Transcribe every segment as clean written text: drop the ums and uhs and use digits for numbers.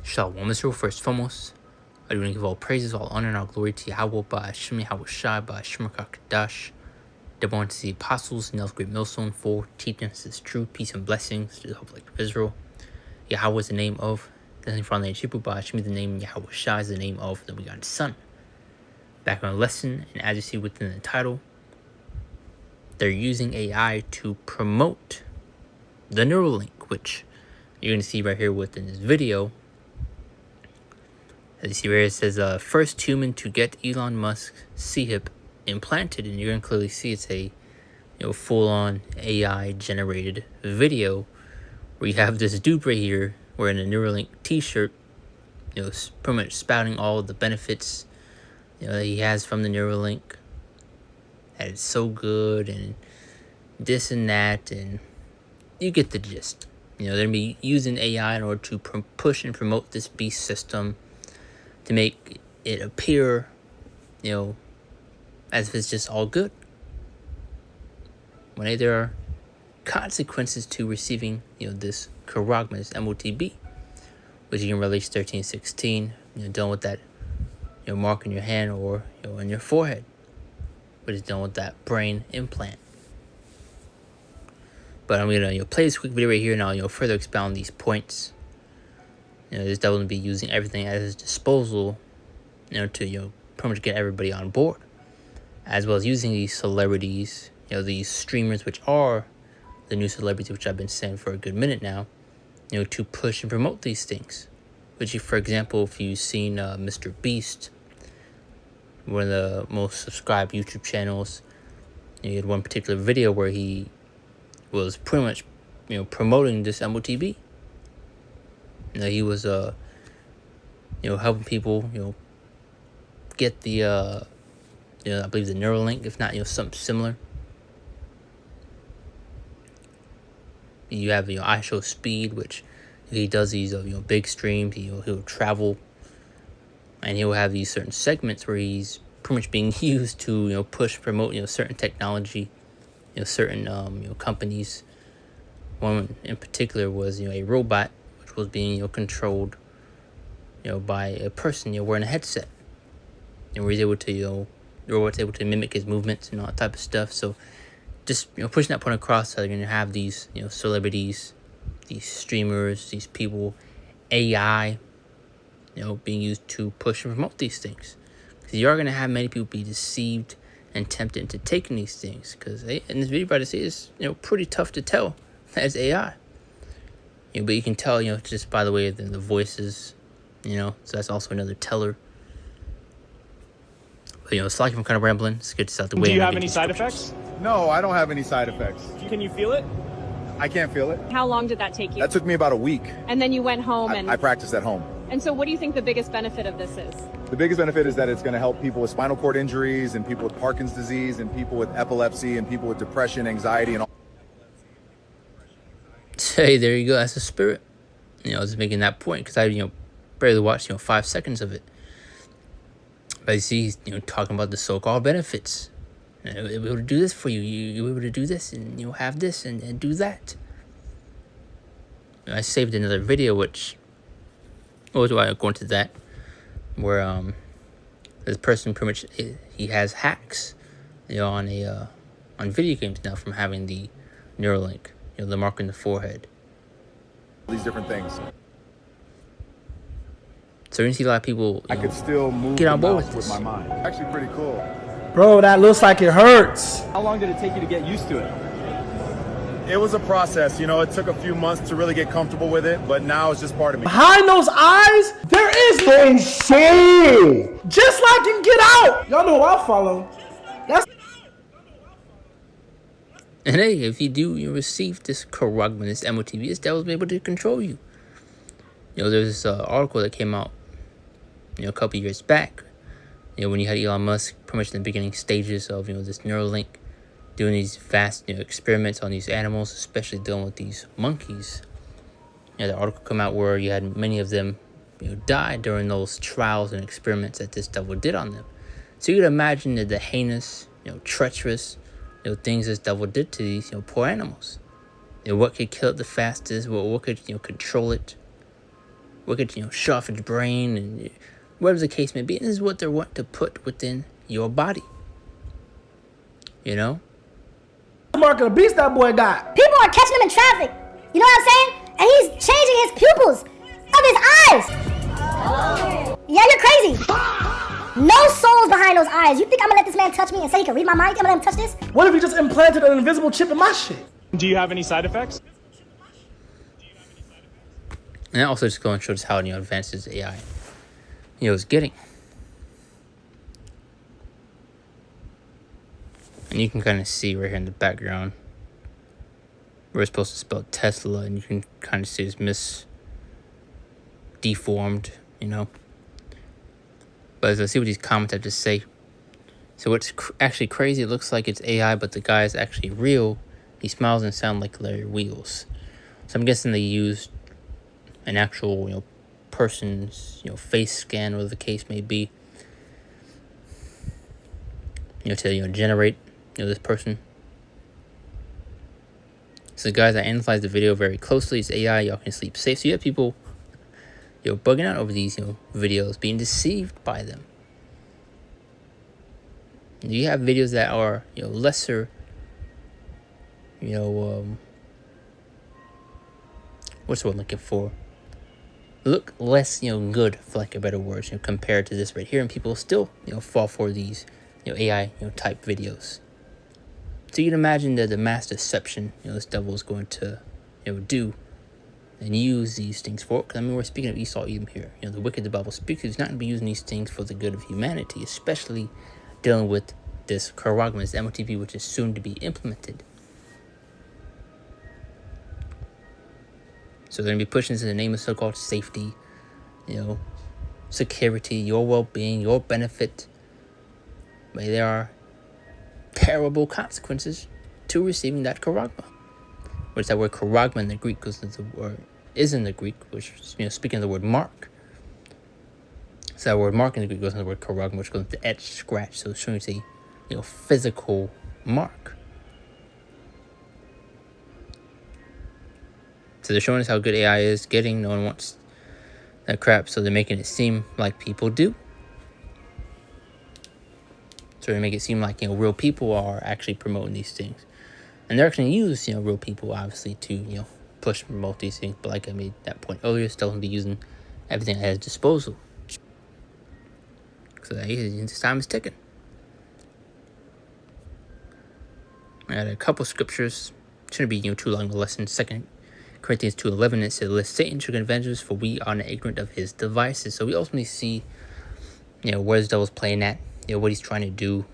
Shalom Israel, first and foremost. I do want to give all praises, all honor, and all glory to Yahweh, Ba'ashem Yahweh Shai, Ba'ashem Kadash. The born to the apostles, nails great millstone for teaching us this truth, peace, and blessings to the whole of Israel. Yahweh is the name of, the from the Hebrew, Ba'ashem is the name, Yahweh Shai is the name of the begotten Son. Back on the lesson, and as you see within the title, they're using AI to promote the neuralink, which you're going to see right here within this video. As you see where it says, first human to get Elon Musk's C-hip implanted, and you're going to clearly see it's a full-on AI generated video where you have this dude right here wearing a Neuralink t-shirt, pretty much spouting all the benefits that he has from the Neuralink, that it's so good and this and that, and you get the gist. They're going to be using AI in order to push and promote this beast system to make it appear, as if it's just all good. When there are consequences to receiving, this charagma, this MOTB, which you can release 1316, done with that, mark in your hand or in your forehead, which is done with that brain implant. But I'm gonna play this quick video right here, and I'll further expound these points. This devil will be using everything at his disposal, to pretty much get everybody on board, as well as using these celebrities, these streamers, which are the new celebrities, which I've been saying for a good minute now, to push and promote these things. Which, for example, if you've seen Mr. Beast, one of the most subscribed YouTube channels, he had one particular video where he was pretty much, promoting this MOTB. He was, helping people, get the, I believe the Neuralink, if not, something similar. You have, I Show Speed, which he does these, big streams. He'll travel, and he'll have these certain segments where he's pretty much being used to, push, promote, certain technology, certain, companies. One in particular was, a robot, which was being, controlled, by a person, wearing a headset. And where he's able to, the robot's able to mimic his movements and all that type of stuff. So just, pushing that point across, so you're going to have these, celebrities, these streamers, these people, AI, being used to push and promote these things. Because you are going to have many people be deceived and tempted into taking these things. Because in this video, about to say, it's, pretty tough to tell as AI. But you can tell, just by the way of the voices, so that's also another teller. But, it's like I'm kind of rambling. It's good to start the way. Do you have any side effects? No, I don't have any side effects. Can you feel it? I can't feel it. How long did that take you? That took me about a week. And then you went home and... I practiced at home. And so what do you think the biggest benefit of this is? The biggest benefit is that it's going to help people with spinal cord injuries and people with Parkinson's disease and people with epilepsy and people with depression, anxiety, and all. Hey, there you go. That's the spirit. I was making that point because I, barely watched, 5 seconds of it. But you see, he's, talking about the so-called benefits. We're able to do this for you. You're able to do this and, have this and do that. I saved another video, which, why I go into that, where, this person pretty much, he has hacks, on video games now from having the Neuralink, the mark in the forehead. These different things. So you're gonna see a lot of people, I could still move get on board with my mind. Actually pretty cool. Bro, that looks like it hurts. How long did it take you to get used to it? It was a process, it took a few months to really get comfortable with it, but now it's just part of me. Behind those eyes, there is no soul. Just like in Get Out. Y'all know I follow. That's... And hey, if you do receive this charagma, this MOTB, this devil's able to control you. There's this article that came out, a couple years back, when you had Elon Musk pretty much in the beginning stages of, this Neuralink, doing these vast, experiments on these animals, especially dealing with these monkeys. The article come out where you had many of them, die during those trials and experiments that this devil did on them. So you could imagine the heinous, treacherous, things this devil did to these, poor animals. What could kill it the fastest? What could, control it? wicked, shut off its brain, and whatever the case may be. And this is what they want to put within your body. Mark of the beast that boy got. People are catching him in traffic. You know what I'm saying? And he's changing his pupils of his eyes. Yeah, you're crazy. No souls behind those eyes. You think I'm gonna let this man touch me and say he can read my mind? I'm gonna let him touch this? What if he just implanted an invisible chip in my shit? Do you have any side effects? And that also just goes and shows how advanced this AI is getting. And you can kind of see right here in the background where it's supposed to spell Tesla, and you can kind of see it's deformed, But as I see what these comments have to say. So what's actually crazy, it looks like it's AI, but the guy is actually real. He smiles and sounds like Larry Wheels. So I'm guessing they used an actual, person's, face scan, whatever the case may be, to, generate, this person. So the guys that analyze the video very closely, it's AI, y'all can sleep safe. So you have people, bugging out over these, videos, being deceived by them. You have videos that are, lesser, what's the word I'm looking for? Look less, good, for lack of better words, compared to this right here. And people still, fall for these, AI, type videos. So you can imagine the mass deception, this devil is going to, do and use these things for. Because, we're speaking of Esau Edom here. The wicked the Bible speaks, he's not going to be using these things for the good of humanity, especially dealing with this charagma, this MOTP, which is soon to be implemented. So they're going to be pushing this in the name of so-called safety, security, your well-being, your benefit. But there are terrible consequences to receiving that charagma. Which that word charagma in the Greek, because the word is in the Greek, which, speaking of the word mark. So that word mark in the Greek goes into the word charagma, which goes into etch, scratch. So it's showing a physical mark. So they're showing us how good AI is getting. No one wants that crap, so they're making it seem like people do. So they make it seem like, real people are actually promoting these things. And they're actually going to use, real people, obviously, to, push and promote these things. But like I made that point earlier, still going to be using everything at his disposal. So this time is ticking. I had a couple scriptures. Shouldn't be, too long of a lesson. 2 Corinthians 2:11, it says, "Lest Satan should avenge us, for we are not ignorant of his devices." So we ultimately see, where the devil's playing at, what he's trying to do,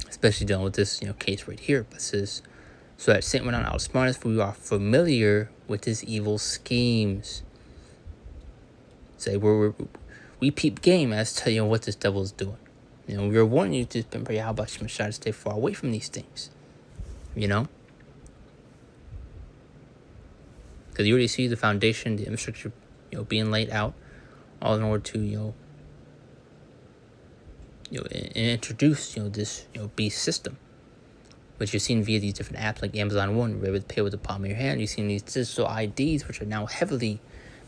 especially dealing with this, case right here. But it says, "So that Satan will not outsmart us, for we are familiar with his evil schemes." So we peep game as to, what this devil is doing. We're warning you to pray how about you try to stay far away from these things, Because you already see the foundation, the infrastructure, being laid out, all in order to, introduce, this, beast system, which you're seeing via these different apps like Amazon One, where you pay with the palm of your hand. You've seen these digital IDs, which are now heavily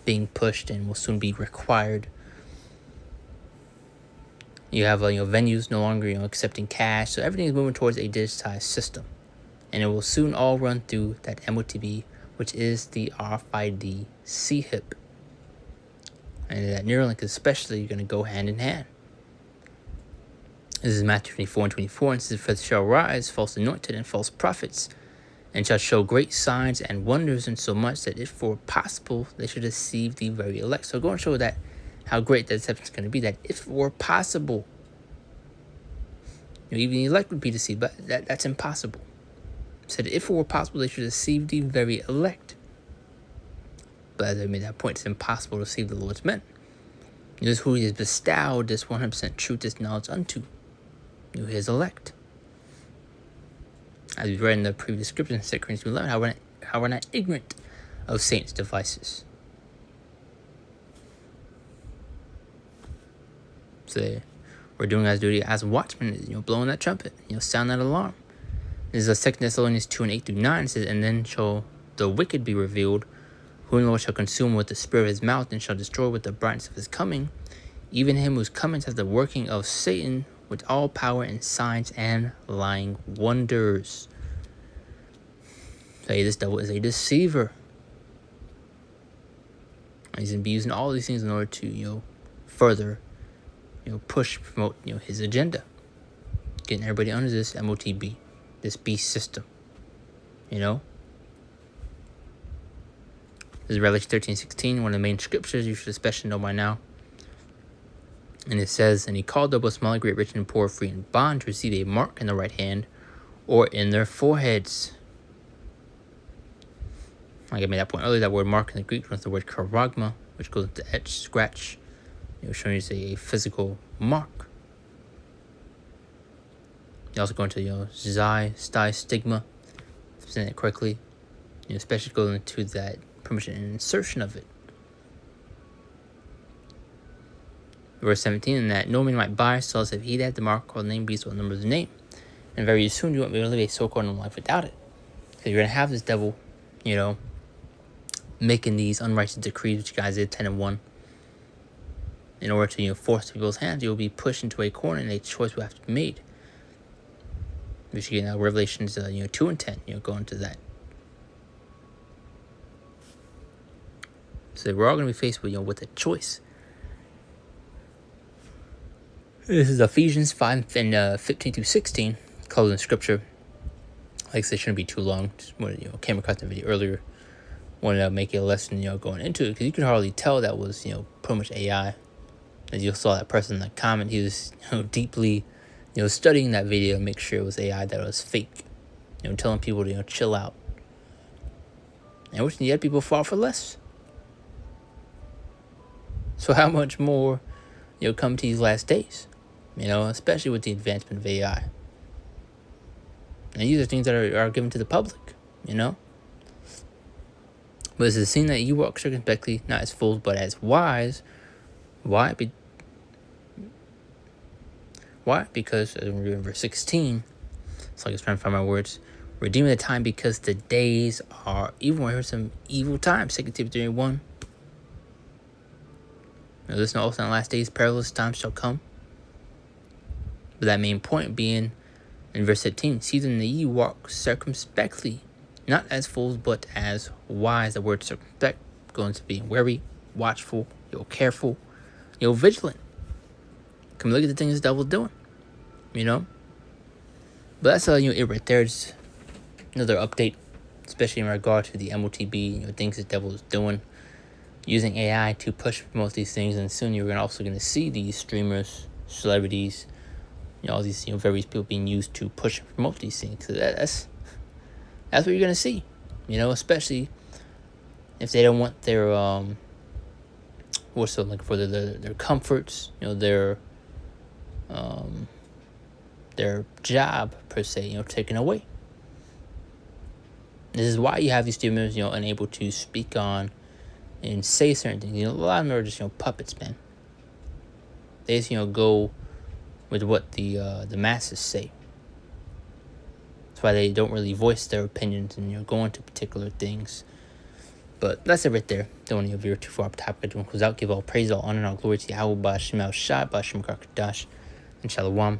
being pushed and will soon be required. You have, venues no longer, accepting cash. So everything is moving towards a digitized system. And it will soon all run through that MOTB, which is the RFID C-HIP. And that neuralink especially, you're going to go hand in hand. This is Matthew 24:24, and it says, "For there shall rise false anointed and false prophets, and shall show great signs and wonders, insomuch that if were possible, they should deceive the very elect." So go and show that how great that deception is going to be, that if were possible, even the elect would be deceived, but that's impossible. It said if it were possible, they should deceive the very elect. But as I made that point, it's impossible to deceive the Lord's men. This is who he has bestowed this 100% truth, this knowledge unto, his elect. As we read in the previous scripture in 2 Corinthians 11, how we're not ignorant of Satan's devices. So we're doing our duty as watchmen, blowing that trumpet, sound that alarm. This is 2 Thessalonians 2:8-9. It says, "And then shall the wicked be revealed, Whom the Lord shall consume with the spirit of his mouth, and shall destroy with the brightness of his coming, even him whose coming has the working of Satan with all power and signs and lying wonders. So this devil is a deceiver. He's going to be using all these things in order to, further, push, promote, his agenda. Getting everybody under this MOTB, this beast system. This is Revelation 13:16, one of the main scriptures you should especially know by now. And it says, and he called up both small and great, rich and poor, free and bond, to receive a mark in the right hand or in their foreheads. Like I made that point earlier, that word mark in the Greek was the word charagma, which goes into etch, scratch, showing you a physical mark. You also go into, sty, stigma, if I'm saying it correctly, especially going into that permission and insertion of it. Verse 17, and that no man might buy or sell except he that hath the mark or the name, beast, or the number of the name. And very soon you won't be able to live a so-called normal life without it. So you're going to have this devil, making these unrighteous decrees, which you guys did 10 and 1. In order to force people's hands, you'll be pushed into a corner, and a choice will have to be made. Which you get Revelations 2 and 10. Go into that. So we're all going to be faced with a choice. This is Ephesians 5 and 15 through 16, closing scripture. Like I said, it shouldn't be too long. Just came across the video earlier. Wanted to make a lesson, going into it, because you could hardly tell that was, pretty much AI. As you saw that person in the comment, he was, deeply, studying that video to make sure it was AI, that it was fake. Telling people to, chill out. And which yet people fall for less. So how much more, come to these last days? Especially with the advancement of AI. And these are things that are given to the public, But it's a scene that you walk circumspectly, not as fools, but as wise. Why? Why? Because, as we read in verse 16, it's like I was trying to find my words, redeeming the time because the days are evil. I heard some evil times, 2 Timothy 3:1. Listen also in the last days, perilous times shall come. But that main point being, in verse 17, see then that ye walk circumspectly, not as fools, but as wise. The word circumspect going to be wary, watchful, careful, vigilant. Come look at the things the devil's doing, But that's it right there. It's another update, especially in regard to the MOTB, things the devil is doing, using AI to push promote these things. And soon you're also going to see these streamers, celebrities, all these various people being used to push and promote these things. So that's what you're going to see, especially if they don't want their for their comforts, their job per se, taken away. This is why you have these streamers, unable to speak on and say certain things. A lot of them are just puppets, man. They just go with what the masses say. That's why they don't really voice their opinions and go into particular things. But that's it right there. Don't want to veer too far off topic. I don't close out. Give all praise, all honor, and all glory to Yahweh, Ba'ashem El Shai, Ba'ashem Karkadash, and Shalom.